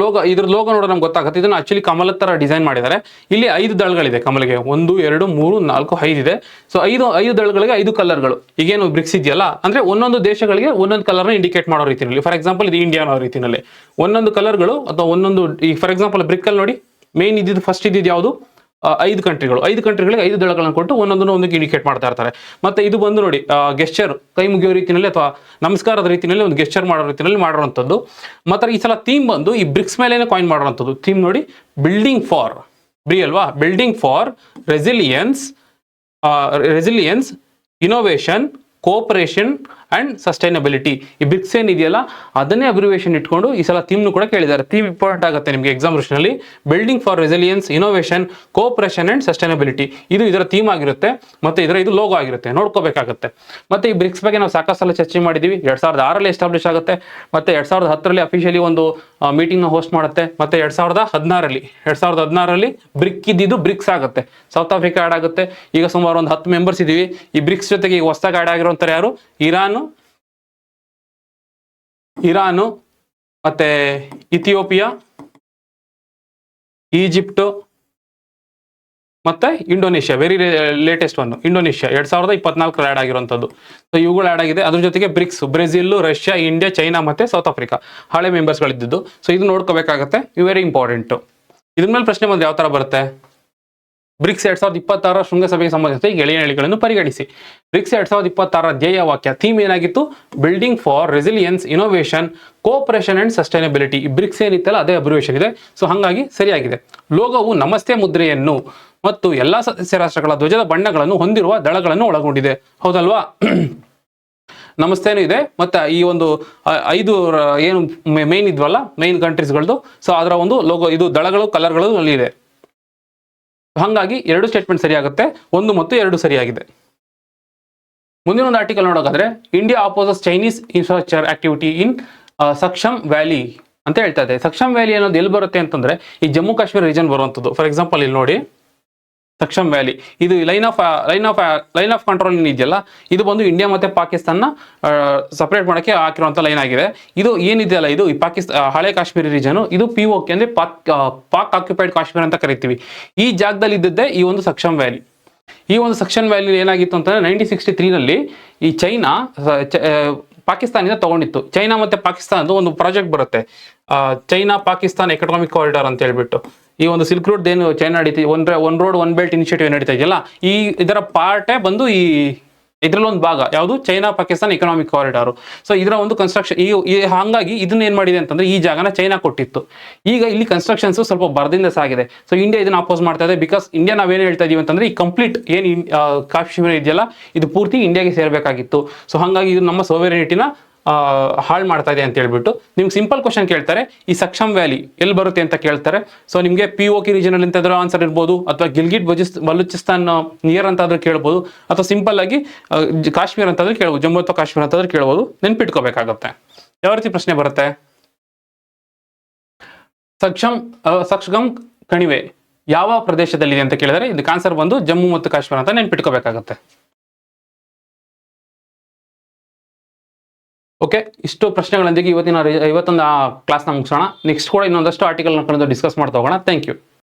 ಲೋಗೋ ನೋಡೋ ನಮ್ಗೆ ಗೊತ್ತಾಗುತ್ತೆ. ಇದನ್ನ ಆಕ್ಚುಲಿ ಕಮಲ ತರ ಡಿಸೈನ್ ಮಾಡಿದ್ದಾರೆ. ಇಲ್ಲಿ 5 ದಳಗಳಿದೆ ಕಮಲಿಗೆ, 1 2 3 4 5 ಇದೆ. ಸೊ 5 ದಳಗಳಿಗೆ 5 ಕಲರ್ಗಳು. ಈಗೇನು ಬ್ರಿಕ್ಸ್ ಇದೆಯಲ್ಲ, ಅಂದ್ರೆ ಒಂದೊಂದು ದೇಶಗಳಿಗೆ ಒಂದೊಂದು ಕಲರ್ನ ಇಂಡಿಕೇಟ್ ಮಾಡೋ ರೀತಿಯಲ್ಲಿ. ಫಾರ್ ಎಕ್ಸಾಂಪಲ್ ಇದು ಇಂಡಿಯಾ ಅನ್ನೋ ರೀತಿಯಲ್ಲಿ ಒಂದೊಂದು ಕಲರ್ಗಳು ಅಥವಾ ಒಂದೊಂದು, ಈ ಫಾರ್ ಎಕ್ಸಾಂಪಲ್ ಬ್ರಿಕ್ ಅಲ್ಲಿ ನೋಡಿ, ಮೇನ್ ಇದ್ದಿದ್ದು ಫಸ್ಟ್ ಇದ್ದಿದ್ದು ಯಾವುದು, 5 ಕಂಟ್ರಿಗಳಿಗೆ 5 ದಳಗಳನ್ನು ಕೊಟ್ಟು ಒಂದೊಂದಕ್ಕೆ ಇಂಡಿಕೇಟ್ ಮಾಡ್ತಾ ಇರ್ತಾರೆ. ಮತ್ತೆ ಇದು ಬಂದು ನೋಡಿ, ಗೆಸ್ಚರ್, ಕೈ ಮುಗಿಯೋ ರೀತಿಯಲ್ಲಿ ಅಥವಾ ನಮಸ್ಕಾರದ ರೀತಿಯಲ್ಲಿ ಒಂದು ಗೆಸ್ಚರ್ ಮಾಡೋ ರೀತಿಯಲ್ಲಿ ಮಾಡಿರುವಂಥದ್ದು. ಮತ್ತೆ ಈ ಸಲ ಥೀಮ್ ಬಂದು ಈ ಬ್ರಿಕ್ಸ್ ಮೇಲೆ ಕಾಯಿನ್ ಮಾಡುವಂಥದ್ದು. ಥೀಮ್ ನೋಡಿ, ಬಿಲ್ಡಿಂಗ್ ಫಾರ್ ಅಲ್ವಾ, building for resilience, innovation, cooperation and sustainability. ಈ ಬ್ರಿಕ್ಸ್ ಏನಿದೆಯಲ್ಲ ಅದನ್ನೇ ಅಬ್ರಿವೇಷನ್ ಇಟ್ಕೊಂಡು ಈ ಸಲ ಥೀಮ್ ಕೂಡ ಕೇಳಿದ್ದಾರೆ. ಥೀಮ್ ಇಂಪಾರ್ಟೆಂಟ್ ಆಗುತ್ತೆ ನಿಮಗೆ ಎಕ್ಸಾಮಿನೇಷನ್ ಅಲ್ಲಿ. Building for resilience, innovation, cooperation and sustainability ಇದು ಇದರ ಥೀಮ್ ಆಗಿರುತ್ತೆ. ಮತ್ತೆ ಇದು ಲೋಗೋ ಆಗಿರುತ್ತೆ, ನೋಡ್ಕೋಬೇಕಾಗುತ್ತೆ. ಮತ್ತೆ ಈ ಬ್ರಿಕ್ಸ್ ಬಗ್ಗೆ ನಾವು ಸಾಕಷ್ಟು ಸಲ ಚರ್ಚೆ ಮಾಡಿದೀವಿ. 2006 ಎಸ್ಟಾಬ್ಲಿಷ್ ಆಗುತ್ತೆ. ಮತ್ತೆ 2010 ಅಫಿಷಿಯಲಿ ಒಂದು ಮೀಟಿಂಗ್ ನ ಹೋಸ್ಟ್ ಮಾಡುತ್ತೆ. ಮತ್ತೆ 2016 ಬ್ರಿಕ್ ಇದ್ದಿದ್ದು ಬ್ರಿಕ್ಸ್ ಆಗುತ್ತೆ. ಸೌತ್ ಆಫ್ರಿಕಾ ಆಡ್ ಆಗುತ್ತೆ. ಈಗ ಸುಮಾರು ಒಂದು 10 ಮೆಂಬರ್ಸ್ ಇದೀವಿ. ಈ ಬ್ರಿಕ್ಸ್ ಜೊತೆಗೆ ಈಗ ಹೊಸದಾಗಿ ಆಡ್ ಆಗಿರುವಂತಾರೆ ಯಾರು, ಇರಾನು ಮತ್ತೆ ಇಥಿಯೋಪಿಯಾ, ಈಜಿಪ್ಟ್ ಮತ್ತೆ Indonesia. Very latest one Indonesia 2024 add ಆಗಿರುವಂತದ್ದು. ಸೊ ಇವುಗಳು ಆಡ್ ಆಗಿದೆ. ಅದ್ರ ಜೊತೆಗೆ BRICS Brazil, Russia, India, China ಮತ್ತೆ ಸೌತ್ ಆಫ್ರಿಕಾ ಹಳೆ ಮೆಂಬರ್ಸ್ ಗಳಿದ್ದು. ಸೊ ಇದು ನೋಡ್ಕೋಬೇಕಾಗತ್ತೆ, ವೆರಿ ಇಂಪಾರ್ಟೆಂಟ್. ಇದ್ರ ಮೇಲೆ ಪ್ರಶ್ನೆ ಬಂದ್ರೆ ಯಾವ ತರ ಬರುತ್ತೆ, ಬ್ರಿಕ್ಸ್ 2026 ಶೃಂಗಸಭೆಗೆ ಸಂಬಂಧಿಸಿದ ಗೆಳೆಯ ಹೇಳಿಕೆಗಳನ್ನು ಪರಿಗಣಿಸಿ. ಬ್ರಿಕ್ಸ್ 2026 ಧ್ಯೇಯ ವಾಕ್ಯ ಥೀಮ್ ಏನಾಗಿತ್ತು, building for resilience, innovation, cooperation and sustainability. ಈ ಬ್ರಿಕ್ಸ್ ಏನಿತ್ತಲ್ಲ ಅದೇ ಅಬ್ರಿವೇಷನ್ ಇದೆ. ಸೊ ಹಾಗಾಗಿ ಸರಿಯಾಗಿದೆ. ಲೋಗೋವು ನಮಸ್ತೆ ಮುದ್ರೆಯನ್ನು ಮತ್ತು ಎಲ್ಲಾ ಸದಸ್ಯ ರಾಷ್ಟ್ರಗಳ ಧ್ವಜದ ಬಣ್ಣಗಳನ್ನು ಹೊಂದಿರುವ ದಳಗಳನ್ನು ಒಳಗೊಂಡಿದೆ. ಹೌದಲ್ವಾ? ನಮಸ್ತೇನೂ ಇದೆ. ಮತ್ತೆ ಈ ಒಂದು 5 ಏನು ಮೇನ್ ಇದ್ವಲ್ಲ, ಮೇನ್ ಕಂಟ್ರೀಸ್ಗಳದ್ದು, ಸೊ ಅದರ ಒಂದು ಲೋಗೋ, ಇದು ದಳಗಳು, ಕಲರ್ಗಳು ಅಲ್ಲಿ ಇದೆ. ಹಾಗಾಗಿ 2 ಸ್ಟೇಟ್ಮೆಂಟ್ ಸರಿಯಾಗುತ್ತೆ, 1 ಮತ್ತು 2 ಸರಿಯಾಗಿದೆ. ಮುಂದಿನ ಒಂದು ಆರ್ಟಿಕಲ್ ನೋಡೋದಾದ್ರೆ, India opposes Chinese infrastructure activity in Shaksgam valley ಅಂತ ಹೇಳ್ತಾ ಇದೆ. ಸಕ್ಷಮ್ ವ್ಯಾಲಿ ಅನ್ನೋದು ಎಲ್ಲಿ ಬರುತ್ತೆ ಅಂತಂದ್ರೆ, ಈ ಜಮ್ಮು ಕಾಶ್ಮೀರ ರೀಜನ್ ಬರುವಂಥದ್ದು. ಫಾರ್ ಎಕ್ಸಾಂಪಲ್ ಇಲ್ಲಿ ನೋಡಿ, ಸಕ್ಷಮ್ ವ್ಯಾಲಿ ಇದು ಲೈನ್ ಆಫ್ ಕಂಟ್ರೋಲ್ ಇದೆಯಲ್ಲ, ಇದು ಬಂದು ಇಂಡಿಯಾ ಮತ್ತೆ ಪಾಕಿಸ್ತಾನ ಸಪರೇಟ್ ಮಾಡಕ್ಕೆ ಹಾಕಿರುವಂತ ಲೈನ್ ಆಗಿದೆ. ಇದು ಏನಿದೆಯಲ್ಲ, ಇದು ಹಳೆ ಕಾಶ್ಮೀರಿ ರೀಜನ್, ಇದು POK ಅಂದ್ರೆ ಪಾಕ್ ಆಕ್ಯುಪೈಡ್ ಕಾಶ್ಮೀರ ಅಂತ ಕರಿತೀವಿ. ಈ ಜಾಗದಲ್ಲಿ ಇದ್ದದ್ದೇ ಈ ಒಂದು ಸಕ್ಷಮ್ ವ್ಯಾಲಿ. ಈ ಒಂದು ಸಕ್ಷಮ್ ವ್ಯಾಲಿ ಏನಾಗಿತ್ತು ಅಂತಂದ್ರೆ 1963 ಈ ಚೈನಾ ಪಾಕಿಸ್ತಾನದಿಂದ ತಗೊಂಡಿತ್ತು. ಚೈನಾ ಮತ್ತೆ ಪಾಕಿಸ್ತಾನದ ಒಂದು ಪ್ರಾಜೆಕ್ಟ್ ಬರುತ್ತೆ, ಚೈನಾ ಪಾಕಿಸ್ತಾನ್ ಎಕನಾಮಿಕ್ ಕಾರಿಡಾರ್ ಅಂತ ಹೇಳ್ಬಿಟ್ಟು. ಈ ಒಂದು ಸಿಲ್ಕ್ ರೂಟ್ ಏನು ಚೈನಾ ನಡೀತಿ, one road one belt initiative ನಡೀತಾ ಇದೆಯಲ್ಲ, ಇದರ ಪಾರ್ಟೇ ಬಂದು ಇದ್ರಲ್ಲಿ ಒಂದು ಭಾಗ ಯಾವುದು, China Pakistan economic corridor. So ಇದರ ಒಂದು ಕನ್ಸ್ಟ್ರಕ್ಷನ್ ಹಾಗಾಗಿ ಇದನ್ನ ಏನ್ ಮಾಡಿದೆ ಅಂತಂದ್ರೆ, ಈ ಜಾಗನ ಚೈನಾ ಕೊಟ್ಟಿತ್ತು. ಈಗ ಇಲ್ಲಿ ಕನ್ಸ್ಟ್ರಕ್ಷನ್ಸ್ ಸ್ವಲ್ಪ ಬರದಿಂದ ಸಾಗಿದೆ. ಸೊ ಇಂಡಿಯಾ ಇದನ್ನ ಅಪೋಸ್ ಮಾಡ್ತಾ ಇದೆ. ಬಿಕಾಸ್ ಇಂಡಿಯಾ ನಾವೇನ್ ಹೇಳ್ತಾ ಇದೀವಿ ಅಂತಂದ್ರೆ, ಈ ಕಂಪ್ಲೀಟ್ ಏನ್ ಕಾಶ್ಮೀರ ಇದೆಯಲ್ಲ, ಇದು ಪೂರ್ತಿ ಇಂಡಿಯಾಗೆ ಸೇರ್ಬೇಕಾಗಿತ್ತು. ಸೊ ಹಾಗಾಗಿ ಇದು ನಮ್ಮ ಸೋವೆರಿನಿಟಿನ ಹಾಳು ಮಾಡ್ತಾ ಇದೆ ಅಂತ ಹೇಳ್ಬಿಟ್ಟು ನಿಮ್ಗೆ ಸಿಂಪಲ್ ಕ್ವಶನ್ ಕೇಳ್ತಾರೆ, ಈ ಸಕ್ಷಮ್ ವ್ಯಾಲಿ ಎಲ್ಲಿ ಬರುತ್ತೆ ಅಂತ ಕೇಳ್ತಾರೆ. ಸೊ ನಿಮಗೆ POK ರೀಜನಲ್ ಅಂತ ಆನ್ಸರ್ ಇರ್ಬೋದು, ಅಥವಾ ಗಿಲ್ಗಿಟ್ ಬಲೂಚಿಸ್ತಾನ್ ನಿಯರ್ ಅಂತಾದ್ರೂ ಕೇಳ್ಬೋದು, ಅಥವಾ ಸಿಂಪಲ್ ಆಗಿ ಕಾಶ್ಮೀರ ಅಂತಾದ್ರೂ ಕೇಳ್ಬೋದು, ಜಮ್ಮು ಅಥವಾ ಕಾಶ್ಮೀರ ಅಂತಾದ್ರೂ ಕೇಳ್ಬೋದು. ನೆನ್ಪಿಟ್ಕೋಬೇಕಾಗತ್ತೆ. ಯಾವ ರೀತಿ ಪ್ರಶ್ನೆ ಬರುತ್ತೆ, ಸಕ್ಷಮ್ ಕಣಿವೆ ಯಾವ ಪ್ರದೇಶದಲ್ಲಿದೆ ಅಂತ ಕೇಳಿದರೆ ಇದಕ್ಕೆ ಆನ್ಸರ್ ಬಂದು ಜಮ್ಮು ಮತ್ತು ಕಾಶ್ಮೀರ ಅಂತ ನೆನ್ಪಿಟ್ಕೋಬೇಕಾಗತ್ತೆ. ಓಕೆ, ಇಷ್ಟು ಪ್ರಶ್ನೆಗಳೊಂದಿಗೆ ಇವತ್ತೊಂದು ಕ್ಲಾಸ್ನ ಮುಗಿಸೋಣ. ನೆಕ್ಸ್ಟ್ ಕೂಡ ಇನ್ನೊಂದಷ್ಟು ಆರ್ಟಿಕಲ್ನ ಡಿಸ್ಕಸ್ ಮಾಡ್ತಾ ಹೋಗೋಣ. Thank you.